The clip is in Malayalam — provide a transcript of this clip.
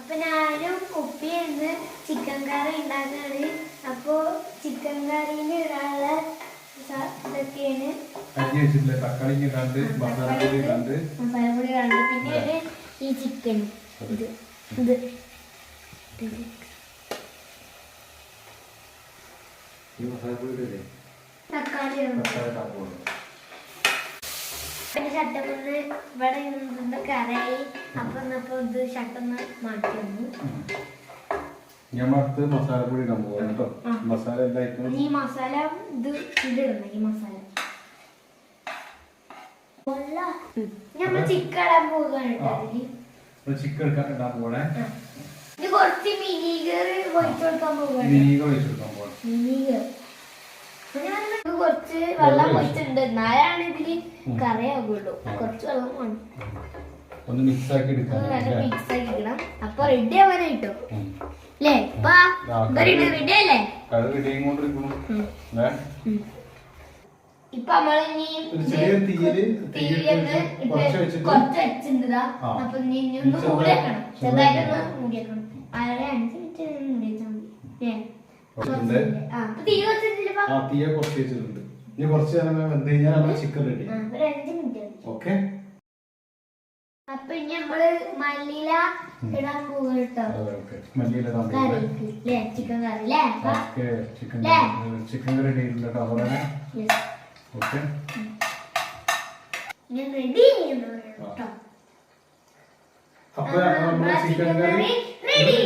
അപ്പൊ ഞാനും ഉപ്പിന്ന് ചിക്കൻ കറി ഉണ്ടാക്കാണ്. അപ്പൊ ചിക്കൻ കറിയിൽ ഇടാനുള്ള ഇതൊക്കെയാണ് തക്കാളി ഇടാണ്ട് മസാലപ്പൊടി ഇടാണ്ട് പിന്നെ ഈ ചിക്കൻ ഇത് തക്കാളി പിന്നെ ഷട്ടപ്പൊന്ന് ഇവിടെ നിന്നിട്ട് കറിയായി. അപ്പൊ ഇത് ഷട്ടൊന്ന് മാറ്റി വന്നു. ഞാൻ മസാലപ്പൊടി ഇടാൻ പോകാം കേട്ടോ. മസാല ഈ മസാല ഇതിടണം. ഈ മസാല നമ്മൾ ചിക്കൻ ഇടാൻ പോവുകയാണ്. ചിക്കൻ ഇടാൻ പോകണേ. ഇത് കുറച്ച് വിനീഗർ ഒഴിച്ചു കൊടുക്കാൻ പോവുകയാണ്. വിനീഗർ കുറച്ച് വെള്ളം ഒഴിച്ചിട്ടുണ്ട്. എന്നാലാണ് ഇതില് കറിയാകുള്ളൂ. കുറച്ച് വെള്ളം വേണം. ഒന്ന് മിക്സ് ആക്കി എടുക്കണം. അപ്പൊ റെഡി ആവാനായിട്ടോ അല്ലേ? റെഡി അല്ലേ? ഇപ്പൊ നമ്മളിനി കുറച്ച് വെച്ചിട്ടുണ്ടാ. അപ്പൊ ഇനി ഒന്ന് മൂടിയേക്കണം. ചെറുതായിട്ടൊന്ന് മൂടിയേക്കണം. 5 മിനിറ്റ് മൂടിയേച്ചാൽ മതി. തീയ കുറച്ച് വെച്ചിട്ടുണ്ട്. ഇനി കുറച്ച് നേരം വെന്ത് കഴിഞ്ഞാൽ നമ്മുടെ ചിക്കൻ റെഡി. 5 മിനിറ്റ്. ഓക്കെ. അപ്പൊ ഇനി നമ്മള് മല്ലിയില ഇടാൻ പോകും കേട്ടോ. ചിക്കൻ കറി ചിക്കൻ കറി റെഡി ആയിട്ടുണ്ട് കേട്ടോ. അതുപോലെ ഓക്കെ റെഡി. അപ്പൊ നമ്മുടെ ചിക്കൻ കറി റെഡി.